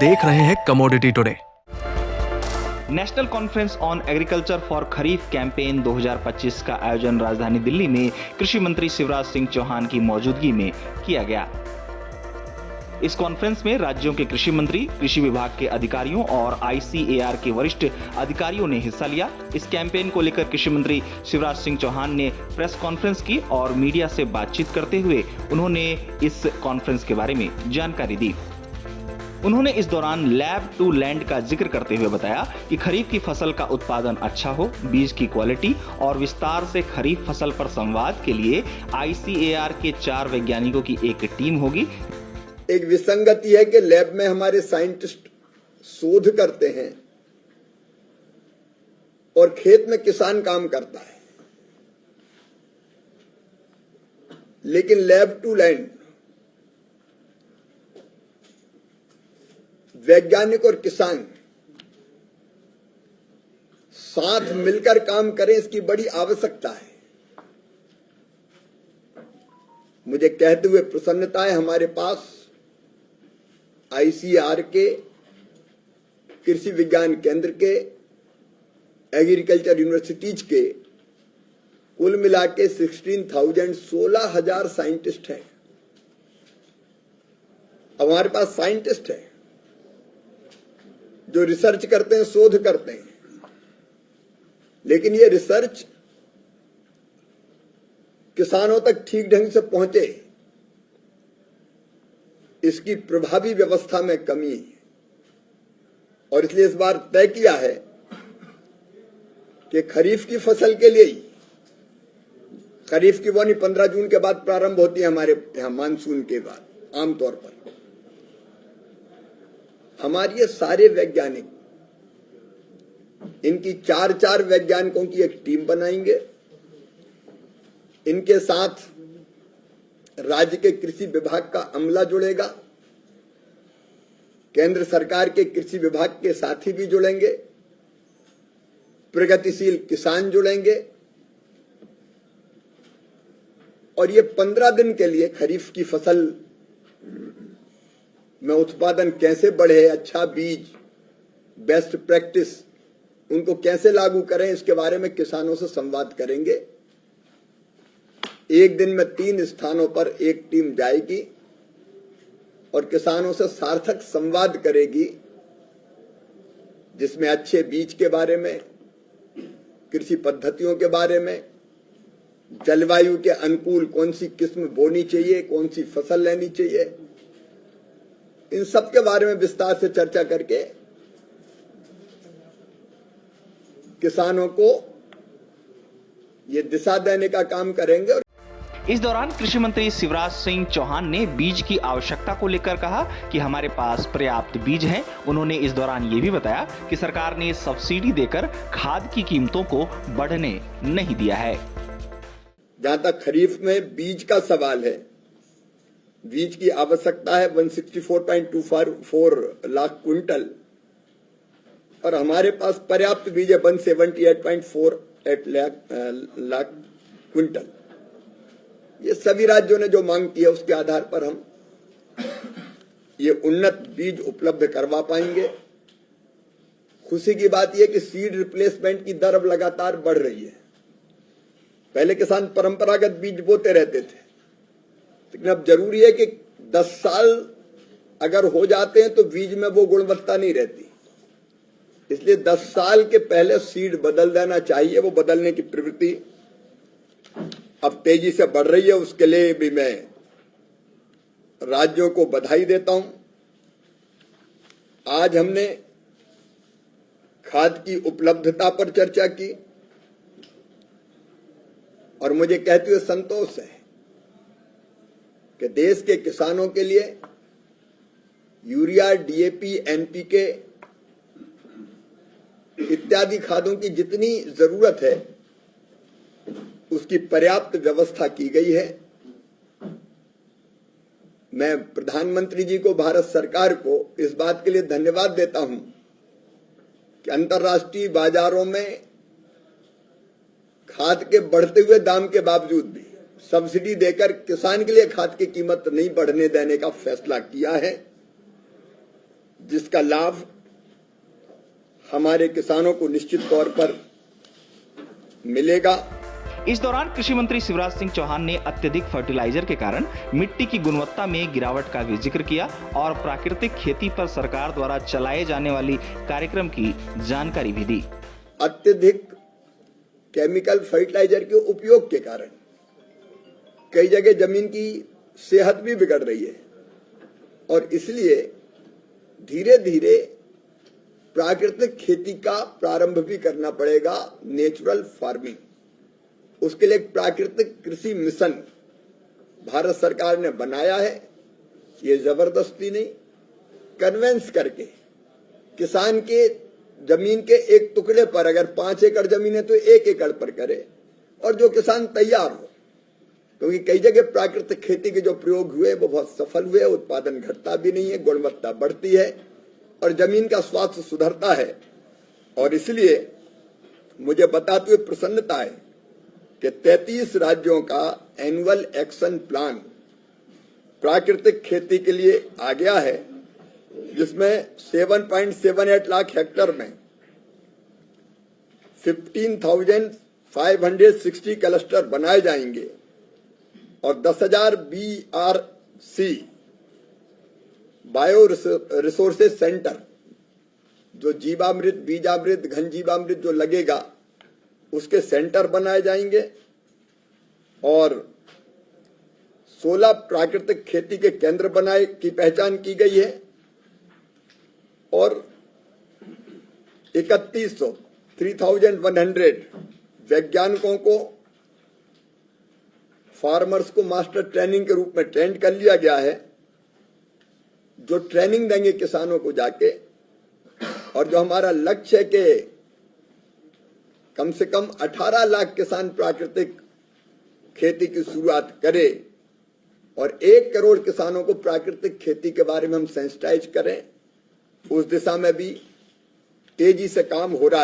देख रहे हैं commodity today. National conference on agriculture for kharif campaign 2025 का आयोजन राजधानी दिल्ली में कृषि मंत्री शिवराज सिंह चौहान की मौजूदगी में किया गया। इस कॉन्फ्रेंस में राज्यों के कृषि मंत्री, कृषि विभाग के अधिकारियों और ICAR के वरिष्ठ अधिकारियों ने हिस्सा लिया। इस कैंपेन को लेकर कृषि मंत्री शिवराज सिंह चौहान ने प्रेस कॉन्फ्रेंस की और मीडिया से बातचीत करते हुए उन्होंने इस कॉन्फ्रेंस के बारे में जानकारी दी। उन्होंने इस दौरान लैब टू लैंड का जिक्र करते हुए बताया कि खरीफ की फसल का उत्पादन अच्छा हो, बीज की क्वालिटी और विस्तार से खरीफ फसल पर संवाद के लिए ICAR के 4 वैज्ञानिकों की एक टीम होगी। एक विसंगति है कि लैब में हमारे साइंटिस्ट शोध करते हैं और खेत में किसान काम करता है, लेकिन लैब टू लैंड वैज्ञानिक और किसान साथ मिलकर काम करें, इसकी बड़ी आवश्यकता है। मुझे कहते हुए प्रसन्नता है, हमारे पास ICAR के, कृषि विज्ञान केंद्र के, एग्रीकल्चर यूनिवर्सिटीज के कुल मिला के 16,000 साइंटिस्ट हैं। हमारे पास साइंटिस्ट हैं जो रिसर्च करते हैं, शोध करते हैं, लेकिन ये रिसर्च किसानों तक ठीक ढंग से पहुंचे, इसकी प्रभावी व्यवस्था में कमी है। और इसलिए इस बार तय किया है कि खरीफ की फसल के लिए ही, खरीफ की बोनी 15 जून के बाद प्रारंभ होती है हमारे यहां, मानसून के बाद आमतौर पर। हमारे ये सारे वैज्ञानिक, इनकी 4 वैज्ञानिकों की एक टीम बनाएंगे। इनके साथ राज्य के कृषि विभाग का अमला जुड़ेगा, केंद्र सरकार के कृषि विभाग के साथी भी जुड़ेंगे, प्रगतिशील किसान जुड़ेंगे और ये 15 दिन के लिए खरीफ की फसल में उत्पादन कैसे बढ़े, अच्छा बीज, बेस्ट प्रैक्टिस, उनको कैसे लागू करें, इसके बारे में किसानों से संवाद करेंगे। एक दिन में 3 स्थानों पर एक टीम जाएगी और किसानों से सार्थक संवाद करेगी, जिसमें अच्छे बीज के बारे में, कृषि पद्धतियों के बारे में, जलवायु के अनुकूल कौन सी किस्म बोनी चाहिए, कौन सी फसल लेनी चाहिए, इन सब के बारे में विस्तार से चर्चा करके किसानों को ये दिशा देने का काम करेंगे। इस दौरान कृषि मंत्री शिवराज सिंह चौहान ने बीज की आवश्यकता को लेकर कहा कि हमारे पास पर्याप्त बीज हैं। उन्होंने इस दौरान ये भी बताया कि सरकार ने सब्सिडी देकर खाद की कीमतों को बढ़ने नहीं दिया है। जहां तक खरीफ में बीज का सवाल है, बीज की आवश्यकता है 164.24 लाख क्विंटल और हमारे पास पर्याप्त बीज है 178.48 लाख क्विंटल। ये सभी राज्यों ने जो मांग की है उसके आधार पर हम ये उन्नत बीज उपलब्ध करवा पाएंगे। खुशी की बात यह कि सीड रिप्लेसमेंट की दर अब लगातार बढ़ रही है। पहले किसान परंपरागत बीज बोते रहते थे, लेकिन अब जरूरी है कि 10 साल अगर हो जाते हैं तो बीज में वो गुणवत्ता नहीं रहती, इसलिए 10 साल के पहले सीड बदल देना चाहिए। वो बदलने की प्रवृत्ति अब तेजी से बढ़ रही है, उसके लिए भी मैं राज्यों को बधाई देता हूं। आज हमने खाद की उपलब्धता पर चर्चा की और मुझे कहते हुए संतोष है कि देश के किसानों के लिए यूरिया, DAP, NPK इत्यादि खादों की जितनी जरूरत है उसकी पर्याप्त व्यवस्था की गई है। मैं प्रधानमंत्री जी को, भारत सरकार को इस बात के लिए धन्यवाद देता हूं कि अंतर्राष्ट्रीय बाजारों में खाद के बढ़ते हुए दाम के बावजूद भी सब्सिडी देकर किसान के लिए खाद की कीमत नहीं बढ़ने देने का फैसला किया है। जिसका लाभ हमारे किसानों को निश्चित तौर पर मिलेगा। इस दौरान कृषि मंत्री शिवराज सिंह चौहान ने अत्यधिक फर्टिलाइजर के कारण मिट्टी की गुणवत्ता में गिरावट का भी जिक्र किया और प्राकृतिक खेती पर सरकार द्वारा चलाए जाने वाली कार्यक्रम की जानकारी भी दी। अत्यधिक केमिकल फर्टिलाइजर के उपयोग के कारण कई जगह जमीन की सेहत भी बिगड़ रही है और इसलिए धीरे धीरे प्राकृतिक खेती का प्रारंभ भी करना पड़ेगा, नेचुरल फार्मिंग। उसके लिए एक प्राकृतिक कृषि मिशन भारत सरकार ने बनाया है। ये जबरदस्ती नहीं, कन्वेंस करके किसान के जमीन के एक टुकड़े पर अगर 5 एकड़ जमीन है तो 1 एकड़ पर करे और जो किसान तैयार हो, क्योंकि कई जगह प्राकृतिक खेती के जो प्रयोग हुए वो बहुत सफल हुए, उत्पादन घटता भी नहीं है, गुणवत्ता बढ़ती है और जमीन का स्वास्थ्य सुधरता है। और इसलिए मुझे बताते हुए प्रसन्नता है कि 33 राज्यों का एनुअल एक्शन प्लान प्राकृतिक खेती के लिए आ गया है, जिसमें 7.78 लाख हेक्टेयर में 15,560 क्लस्टर बनाए जाएंगे और 10,000 BRC बायो रिसोर्सेज सेंटर, जो जीवामृत, बीजामृत, घन जीवामृत जो लगेगा उसके सेंटर बनाए जाएंगे और 16 प्राकृतिक खेती के केंद्र बनाए की पहचान की गई है और 3,100 वैज्ञानिकों को, फार्मर्स को मास्टर ट्रेनिंग के रूप में ट्रेंड कर लिया गया है, जो ट्रेनिंग देंगे किसानों को जाके। और जो हमारा लक्ष्य है कि कम से कम 18 लाख किसान प्राकृतिक खेती की शुरुआत करे और 1 करोड़ किसानों को प्राकृतिक खेती के बारे में हम सेंसिटाइज करें, उस दिशा में भी तेजी से काम हो रहा है।